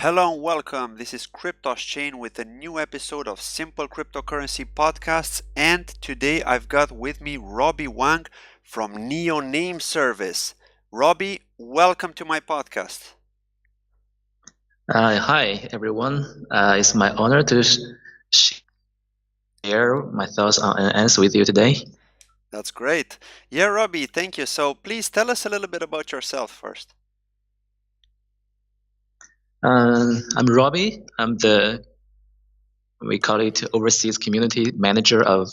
Hello and welcome. This is Cryptos Chain with a new episode of Simple Cryptocurrency Podcasts. And today I've got with me Robbie Wang from Neo Name Service. Robbie, welcome to my podcast. Hi, everyone. It's my honor to share my thoughts on NNS with you today. That's great. Yeah, Robbie, thank you. So please tell us a little bit about yourself first. I'm Robbie. We call it Overseas Community Manager of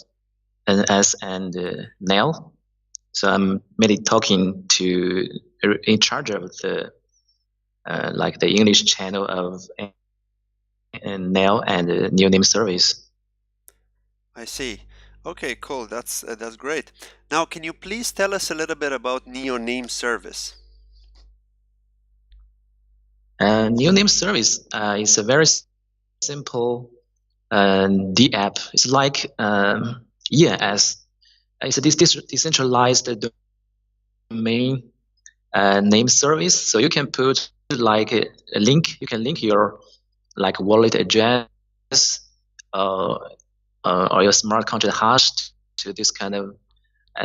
NNS and NEL. So I'm mainly in charge of the English channel of NEL and New Name Service. I see. Okay, cool. That's great. Now, can you please tell us a little bit about Neo Name Service? New Name Service is a very simple dApp. It's like ENS. It's a decentralized domain name service. So you can put like a link. You can link your like wallet address or your smart contract hash to this kind of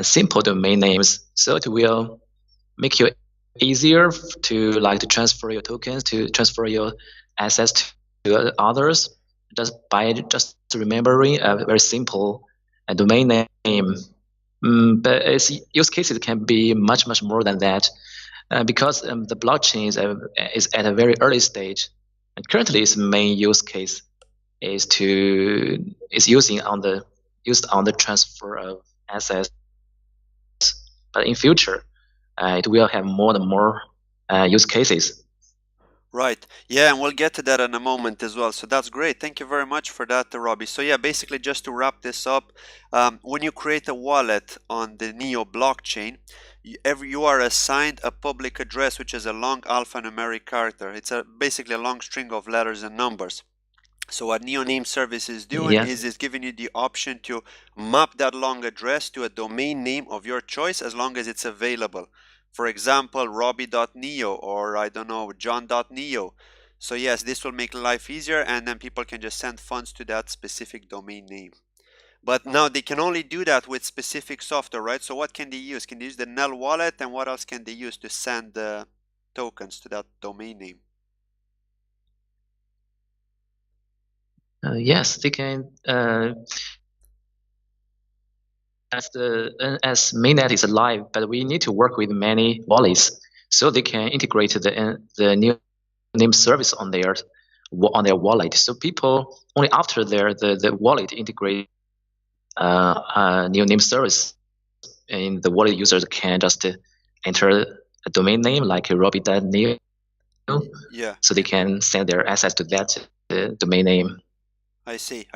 simple domain names. So it will make you easier to transfer your tokens, to transfer your assets to others, just by remembering a very simple domain name. But its use cases can be much more than that, because the blockchain is at a very early stage. And currently, its main use case is used on the transfer of assets. But in future, it will have more and more use cases. Right. Yeah, and we'll get to that in a moment as well. So that's great. Thank you very much for that, Robbie. So yeah, basically just to wrap this up, when you create a wallet on the Neo blockchain, you are assigned a public address, which is a long alphanumeric character. It's basically a long string of letters and numbers. So what Neo Name Service is doing is giving you the option to map that long address to a domain name of your choice as long as it's available. For example, Robbie.neo or I don't know, John.neo. So yes, this will make life easier and then people can just send funds to that specific domain name. But now they can only do that with specific software, right? So what can they use? Can they use the NEL wallet, and what else can they use to send tokens to that domain name? Yes, they can. As mainnet is alive, but we need to work with many wallets, so they can integrate the new name service on their wallet. So people only after the wallet integrate new name service, and the wallet users can just enter a domain name like Robbie.neo. Yeah. So they can send their assets to that domain name. I see.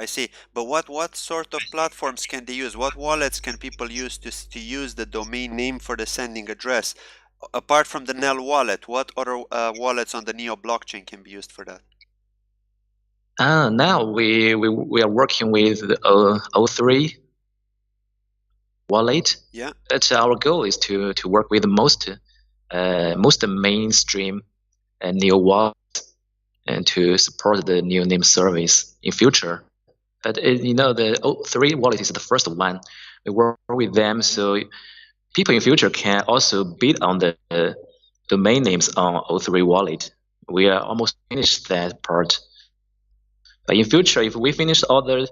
But what sort of platforms can they use? What wallets can people use to use the domain name for the sending address? Apart from the NEL wallet, what other wallets on the Neo blockchain can be used for that? Now we are working with the O3 wallet. Yeah. But our goal is to work with most mainstream Neo wallet and to support the new name service in future. But the O3 wallet is the first one. We work with them, so people in future can also bid on the domain names on O3 wallet. We are almost finished that part. But in future, if we finish all the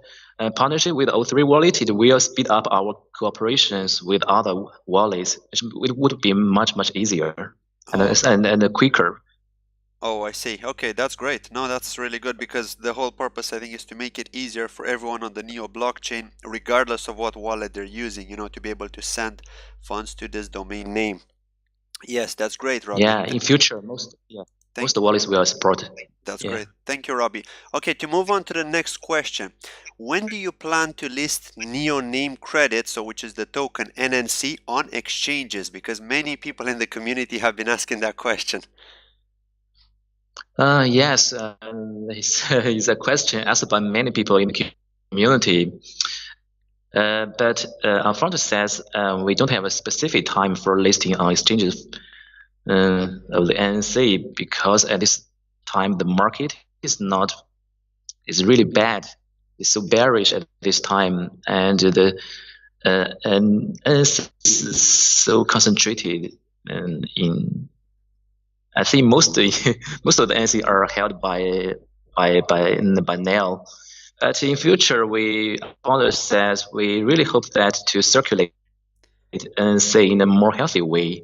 partnership with O3 wallet, it will speed up our cooperations with other wallets. It would be much easier and quicker. Oh, I see. Okay, that's great. No, that's really good because the whole purpose, I think, is to make it easier for everyone on the Neo blockchain, regardless of what wallet they're using, to be able to send funds to this domain name. Yes, that's great, Robbie. Yeah, in future, most wallets will support. That's great. Thank you, Robbie. Okay, to move on to the next question. When do you plan to list Neo Name Credit, so which is the token NNC, on exchanges? Because many people in the community have been asking that question. Yes, it's a question asked by many people in the community. But our founder says we don't have a specific time for listing on exchanges of the NNC, because at this time the market is really bad. It's so bearish at this time, and it's so concentrated in. I think most of the NC are held by now. But in future, founder says we really hope that to circulate NC in a more healthy way.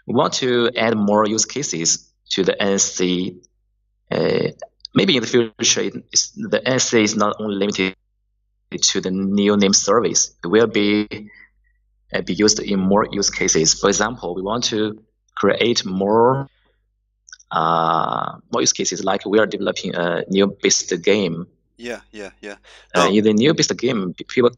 We want to add more use cases to the NC. Maybe in the future, the NC is not only limited to the new name service. It will be used in more use cases. For example, we want to create more use cases, like we are developing a new based game. Yeah. In the new based game, people.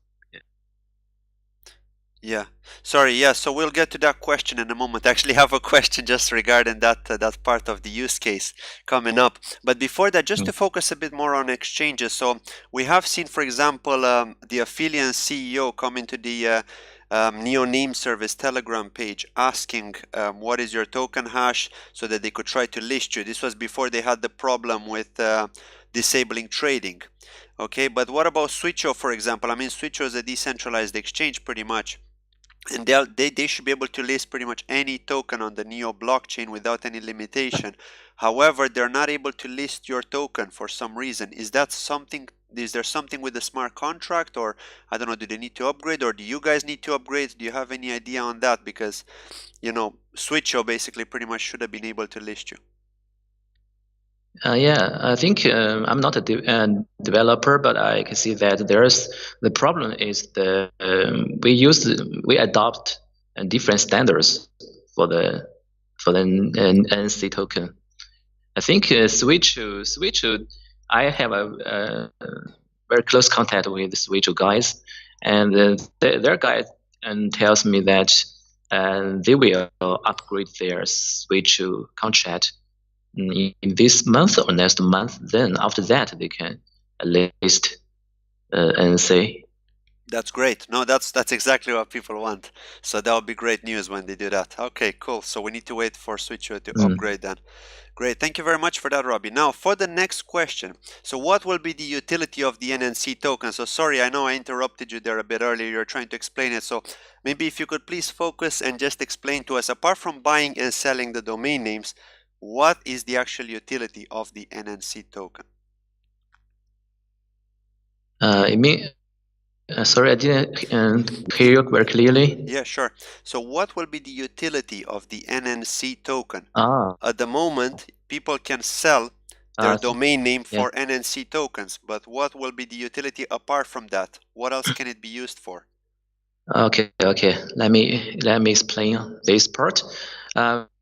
Yeah. Sorry. Yeah. So we'll get to that question in a moment. I actually have a question just regarding that part of the use case coming up. But before that, just to focus a bit more on exchanges. So we have seen, for example, the Affiliate CEO come into the Neo Name Service Telegram page asking what is your token hash so that they could try to list you. This was before they had the problem with disabling trading. Okay, but what about Switcho, for example? I mean, Switcho is a decentralized exchange pretty much, and they should be able to list pretty much any token on the Neo blockchain without any limitation. However, they're not able to list your token for some reason. Is there something with the smart contract, or I don't know, do they need to upgrade, or do you guys need to upgrade? Do you have any idea on that? Because, you know, Switcho basically pretty much should have been able to list you. Yeah, I think I'm not a developer, but I can see that the problem is we adopt different standards for the NC token. I think Switch. I have a very close contact with the Switch guys, and their guy tells me that they will upgrade their Switch contract in this month or next month. Then after that, they can list NC. That's great. No, that's exactly what people want. So that would be great news when they do that. Okay, cool. So we need to wait for Switcho to upgrade then. Great. Thank you very much for that, Robbie. Now, for the next question. So what will be the utility of the NNC token? So sorry, I know I interrupted you there a bit earlier. You're trying to explain it. So maybe if you could please focus and just explain to us, apart from buying and selling the domain names, what is the actual utility of the NNC token? You mean, sorry, I didn't hear you very clearly. Yeah, sure. So what will be the utility of the NNC token? At the moment, people can sell their domain name for NNC tokens, but what will be the utility apart from that? What else can it be used for? Okay. Let me explain this part.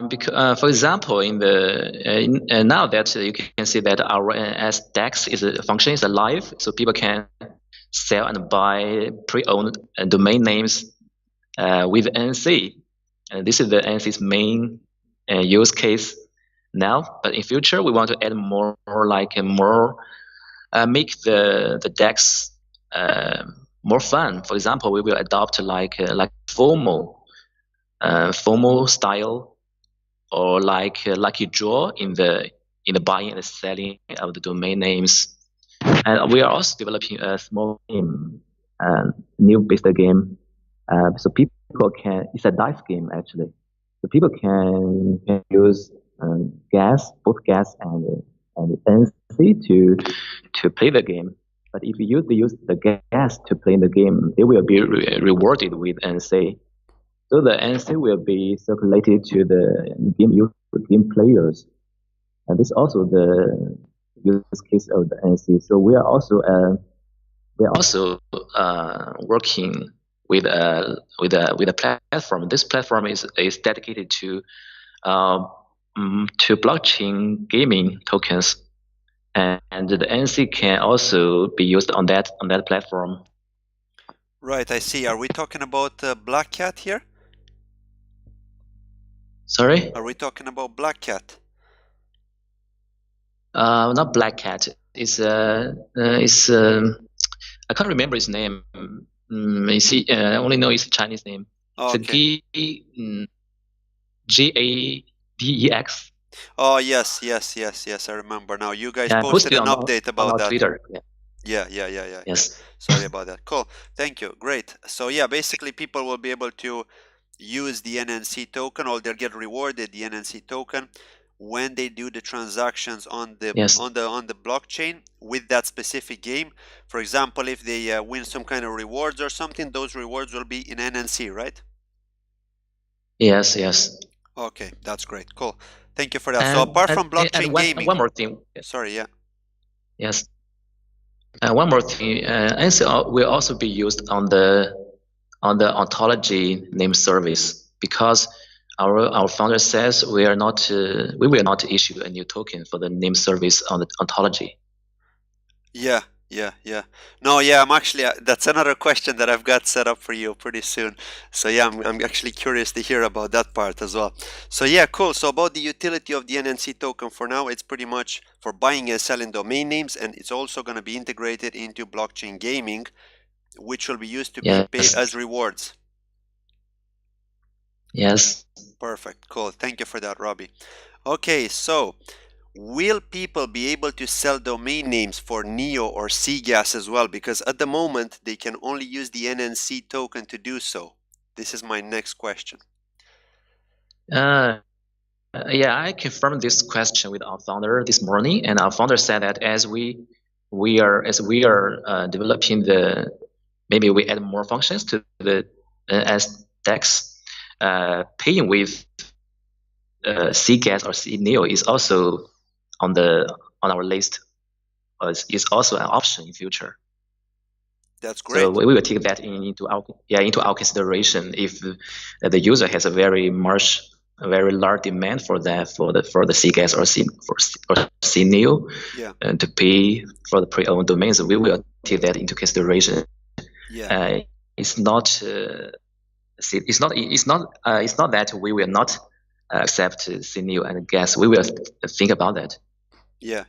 Because, for example, now that you can see that our NNS DEX function is alive, so people can sell and buy pre-owned domain names with NNC. And this is the NNC's main use case now. But in future, we want to add more make the DEX more fun. For example, we will adopt like FOMO style, or like lucky draw in the buying and selling of the domain names. And we are also developing a small game, new based game. So people can, it's a dice game actually. So people can use both gas and NC to play the game. But if you use the gas to play the game, they will be rewarded with NC. So the NC will be circulated to the game players. And this is also the use case of the NC. So we are also working with a platform. This platform is dedicated to blockchain gaming tokens, and the NC can also be used on that platform. Right, I see. Are we talking about Black Cat here? Sorry? Are we talking about Black Cat? Not Black Cat. It's I can't remember his name. I only know his Chinese name. Okay. It's GADEX. Oh, yes, yes, yes, yes. I remember now. You guys Yeah, I posted posted an update on about our that. Twitter. Yeah. Yeah. Yes. Sorry about that. Cool. Thank you. Great. So yeah, basically people will be able to use the NNC token, or they'll get rewarded the NNC token when they do the transactions on the Yes. blockchain with that specific game. For example, if they win some kind of rewards or something, those rewards will be in NNC, right? Yes. Yes. Okay, that's great. Cool. Thank you for that. So apart from And blockchain gaming, one more thing. sorry, yeah. Yes. One more thing. NC will also be used on the Ontology name service, because our founder says we will not issue a new token for the name service on the Ontology. Yeah. No, yeah, I'm actually, that's another question that I've got set up for you pretty soon. So yeah, I'm actually curious to hear about that part as well. So yeah, cool. So about the utility of the NNC token for now, it's pretty much for buying and selling domain names, and it's also going to be integrated into blockchain gaming, which will be used to be paid Yes. as rewards. Yes. Perfect. Cool. Thank you for that, Robbie. Okay, so will people be able to sell domain names for NEO or CGAS as well? Because at the moment, they can only use the NNC token to do so. This is my next question. Yeah, I confirmed this question with our founder this morning, and our founder said that as we are developing maybe we add more functions to the as DEX, paying with CGAS or CNEO is also on our list. Is also an option in future. That's So great. we will take that into our consideration if the user has a very large demand for that for the CGAS or CNEO Yeah. to pay for the pre-owned domains. We will take that into consideration. Yeah. It's not that we will not accept CNEO and gas. We will think about that. Yeah.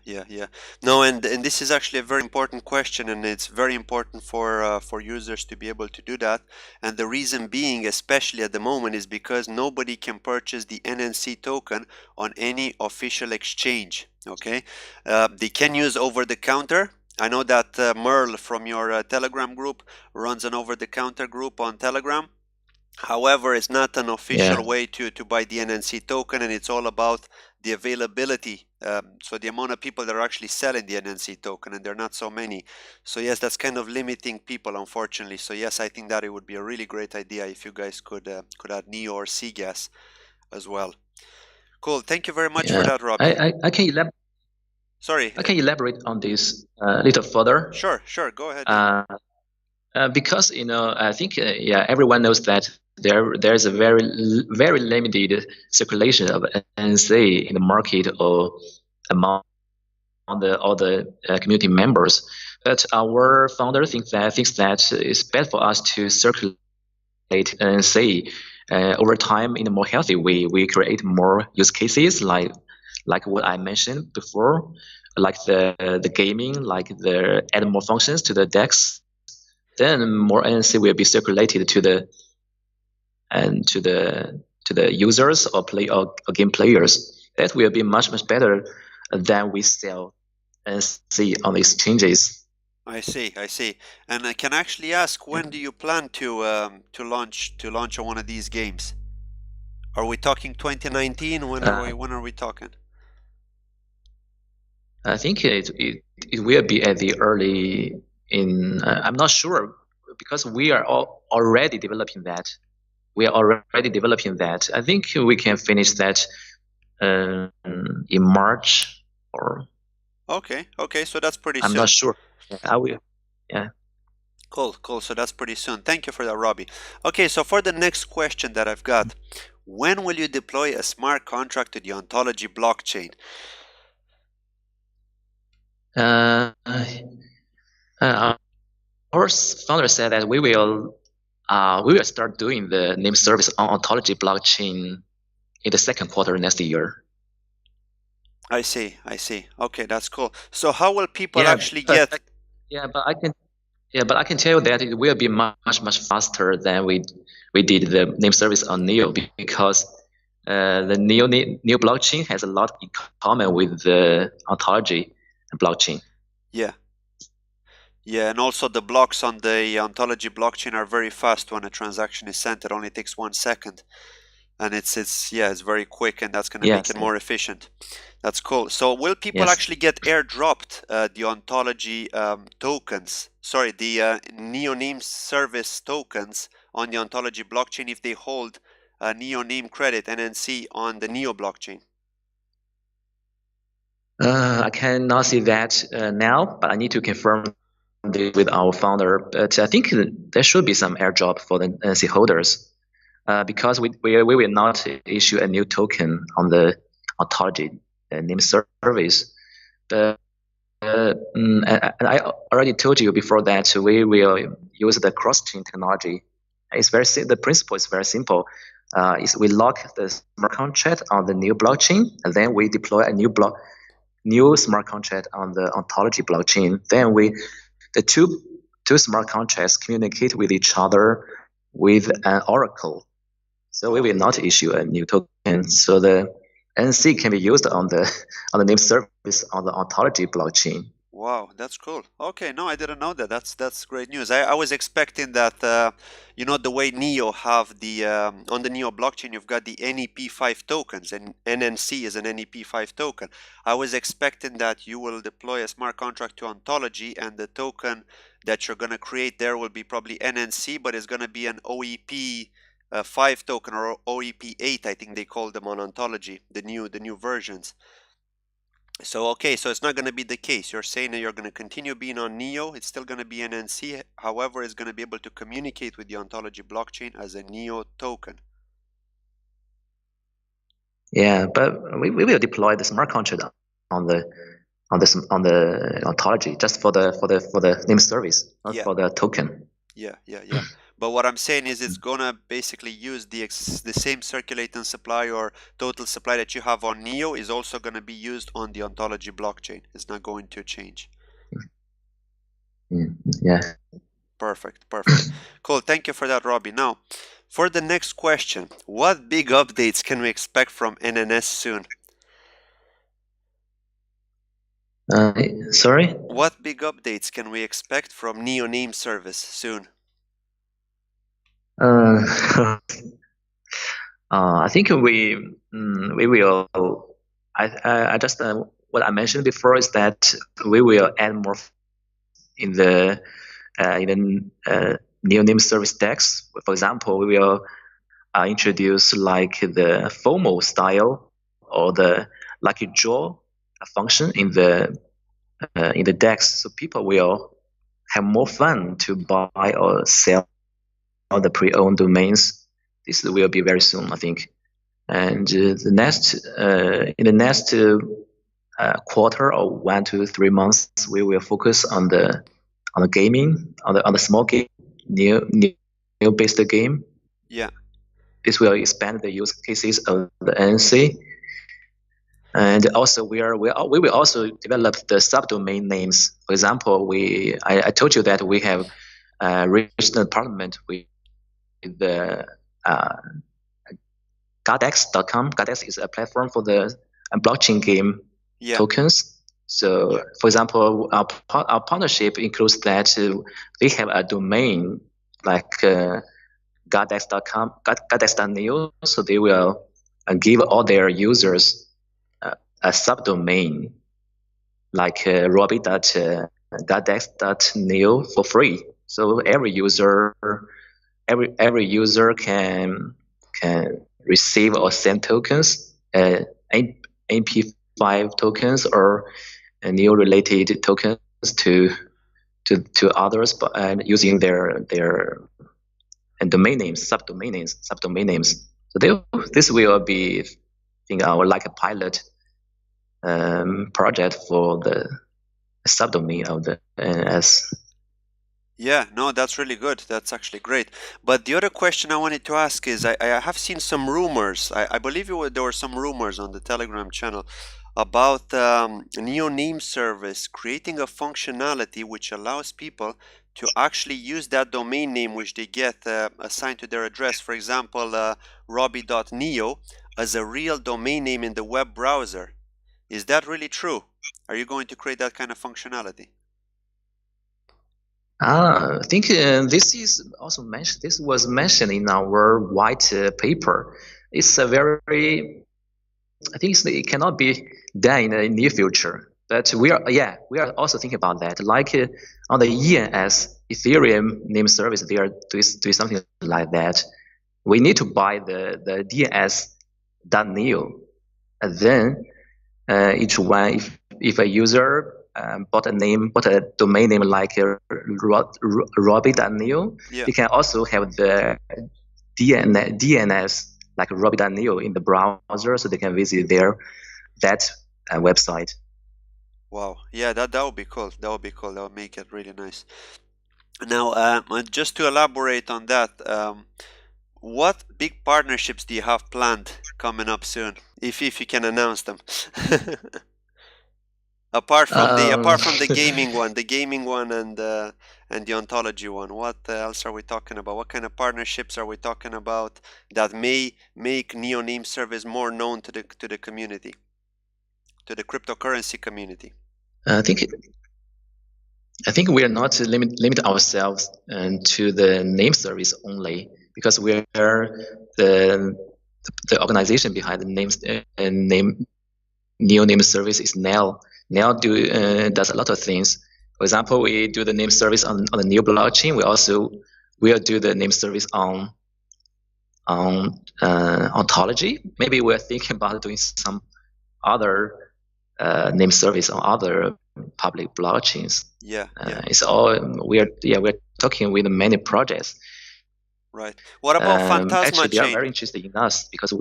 No, and this is actually a very important question, and it's very important for users to be able to do that. And the reason being, especially at the moment, is because nobody can purchase the NNC token on any official exchange. Okay, they can use over the counter. I know that Merle from your Telegram group runs an over the counter group on Telegram. However, it's not an official way to buy the NNC token, and it's all about the availability. So the amount of people that are actually selling the NNC token, and there are not so many. So yes, that's kind of limiting people, unfortunately. So yes, I think that it would be a really great idea if you guys could add NEO or CGAS as well. Cool. Thank you very much for that, Robbie. I can elaborate. Sorry. I can elaborate on this a little further. Sure. Go ahead. Yeah. Because I think everyone knows that there's a very limited circulation of NNC in the market or among all the community members. But our founder thinks that it's better for us to circulate NNC over time in a more healthy way. We create more use cases like what I mentioned before, like the gaming, like the add more functions to the DEX. Then more NNC will be circulated to the users or game players. That will be much better than we sell NNC on the exchanges. I see. And I can actually ask, when do you plan to launch on one of these games? Are we talking 2019? When are we talking? I think it will be at the early in. I'm not sure, because we are already developing that. I think we can finish that in March or. Okay. So that's pretty soon. I'm not sure. I will. Yeah. Cool. So that's pretty soon. Thank you for that, Robbie. Okay, so for the next question that I've got, when will you deploy a smart contract to the Ontology blockchain? Our founder said that we will start doing the name service on Ontology blockchain in the second quarter next year. I see. Okay, that's cool. So how will people actually get? But I can tell you that it will be much faster than we did the name service on Neo, because the Neo blockchain has a lot in common with the Ontology blockchain. Yeah. Yeah, and also the blocks on the Ontology blockchain are very fast. When a transaction is sent, it only takes 1 second, and it's very quick, and that's going to make it more efficient. That's cool. So will people actually get airdropped the Ontology tokens? Sorry, the NeoName service tokens on the Ontology blockchain if they hold NeoName credit NNC on the Neo blockchain? I cannot see that now, but I need to confirm this with our founder. But I think there should be some airdrop for the NNC holders, because we will not issue a new token on the Ontology name service. But and I already told you before that we will use the cross-chain technology. It's the principle is very simple. Is we lock the smart contract on the new blockchain, and then we deploy a new smart contract on the Ontology blockchain. Then the two smart contracts communicate with each other with an oracle. So we will not issue a new token. So the NC can be used on the name service on the Ontology blockchain. Wow, that's cool. Okay, no, I didn't know that. That's great news. I was expecting that, the way Neo have the on the Neo blockchain, you've got the NEP5 tokens, and NNC is an NEP5 token. I was expecting that you will deploy a smart contract to Ontology, and the token that you're gonna create there will be probably NNC, but it's gonna be an OEP 5 token, or OEP 8, I think they call them on Ontology, the new versions. So, okay, so it's not going to be the case. You're saying that you're going to continue being on Neo. It's still going to be NNC. However, it's going to be able to communicate with the Ontology blockchain as a Neo token. Yeah, but we will deploy the smart contract on the Ontology just for the name service, not for the token. Yeah. But what I'm saying is it's gonna basically use the same circulating supply or total supply that you have on Neo is also gonna be used on the Ontology blockchain. It's not going to change. Yeah. Perfect. Cool. Thank you for that, Robbie. Now, for the next question, what big updates can we expect from NNS soon? Sorry? What big updates can we expect from NeoName service soon? I think we will. I just what I mentioned before is that we will add more in the NeoName service decks. For example, we will introduce like the FOMO style or the lucky draw function in the decks, so people will have more fun to buy or sell the pre-owned domains. This will be very soon, I think. And in the next quarter or 1 to 3 months, we will focus on the gaming, on the small game, new based game. Yeah. This will expand the use cases of the NNC. And also we will also develop the subdomain names. For example, I told you that we have reached an agreement with the GADEX.com. GADEX is a platform for the blockchain game tokens. So, for example, our partnership includes that they have a domain like GADEX.com, GADEX.neo. So they will give all their users a subdomain like Robbie.gadex.neo for free. So every user can receive or send tokens, AP5 tokens or Neo related tokens to others, but using their domain names, subdomain names. So this will be, I think, like a pilot project for the subdomain of the NNS. Yeah, no, that's really good. That's actually great. But the other question I wanted to ask is, I have seen some rumors. I believe there were some rumors on the Telegram channel about NeoName service creating a functionality which allows people to actually use that domain name which they get assigned to their address. For example, Robbie.neo. as a real domain name in the web browser. Is that really true? Are you going to create that kind of functionality? I think this is also mentioned. This was mentioned in our white paper. It's a very, I think it cannot be done in the near future. But we are also thinking about that. Like on the ENS Ethereum name service, they are doing something like that. We need to buy the DNS.neo, and then each one, if a user bought a domain name like Robbie.neo, Yeah. they can also have the DNS like Robbie.neo in the browser, so they can visit that website. Wow. Yeah, that would be cool. That would be cool. That would make it really nice. Now, just to elaborate on that, what big partnerships do you have planned coming up soon, if you can announce them? apart from the gaming one and the Ontology one, what else are we talking about? What kind of partnerships are we talking about that may make NeoName service more known to the community, to the cryptocurrency community? I think we are not limit ourselves to the name service only, because we are the organization behind the NeoName service is Neo. Neo does a lot of things. For example, we do the name service on the Neo blockchain. We also will do the name service on Ontology. Maybe we're thinking about doing some other name service on other public blockchains. Yeah. It's all we're talking with many projects. Right. What about Phantasma actually, they chain? are very interested in us because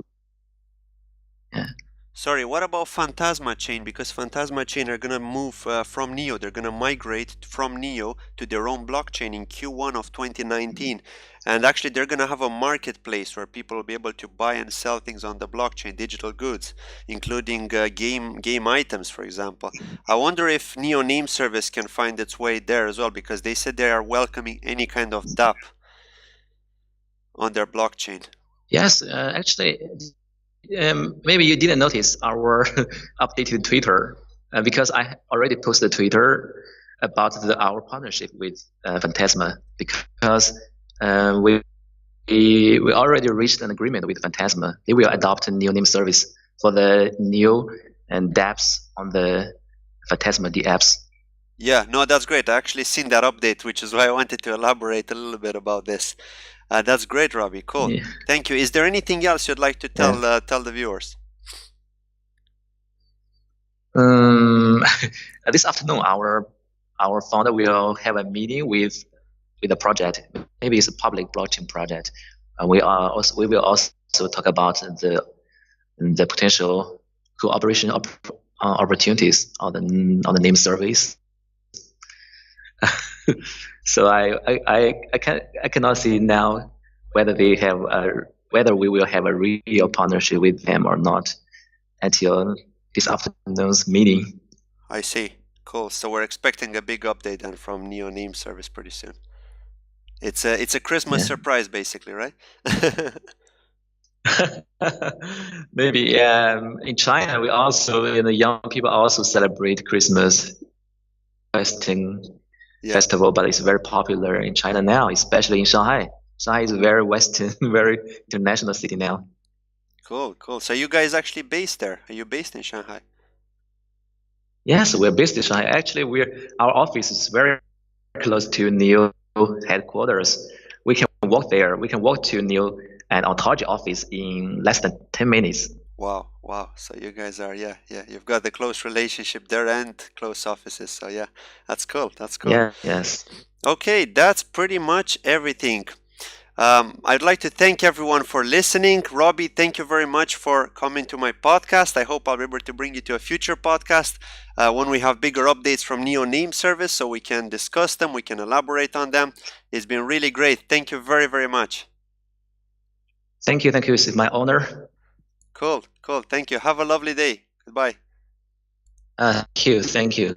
Sorry, what about Phantasma chain? Because Phantasma chain are gonna move from Neo. They're gonna migrate from Neo to their own blockchain in Q1 of 2019, and actually they're gonna have a marketplace where people will be able to buy and sell things on the blockchain, digital goods, including game items, for example. I wonder if Neo Name Service can find its way there as well, because they said they are welcoming any kind of dApp on their blockchain. Yes, actually. Maybe you didn't notice our updated Twitter because I already posted Twitter about our partnership with Phantasma, because we already reached an agreement with Phantasma. They will adopt a new name service for the new and dApps on the Phantasma dApps. Yeah, no, that's great. I actually seen that update, which is why I wanted to elaborate a little bit about this. That's great, Robbie. Cool. Yeah. Thank you. Is there anything else you'd like to tell the viewers? This afternoon, our founder will have a meeting with the project. Maybe it's a public blockchain project. We will also talk about the potential cooperation opportunities on the name service. So I cannot see now whether we will have a real partnership with them or not until this afternoon's meeting. I see. Cool. So we're expecting a big update then from Neo Name Service pretty soon. It's a Christmas surprise, basically, right? Maybe in China, we also, the young people also celebrate Christmas festival, but it's very popular in China now, especially in Shanghai. Shanghai is a very Western, very international city now. Cool. So you guys actually based there? Are you based in Shanghai? Yes, we're based in Shanghai. Actually, our office is very close to Neo headquarters. We can walk there. We can walk to Neo and Ontology office in less than 10 minutes. Wow. So you guys are, you've got the close relationship there and close offices. So yeah, that's cool. Yeah, yes. Okay, that's pretty much everything. I'd like to thank everyone for listening. Robbie, thank you very much for coming to my podcast. I hope I'll be able to bring you to a future podcast when we have bigger updates from Neo Name Service, so we can discuss them, we can elaborate on them. It's been really great. Thank you very, very much. Thank you. It's my honor. Cool. Thank you. Have a lovely day. Goodbye. Thank you.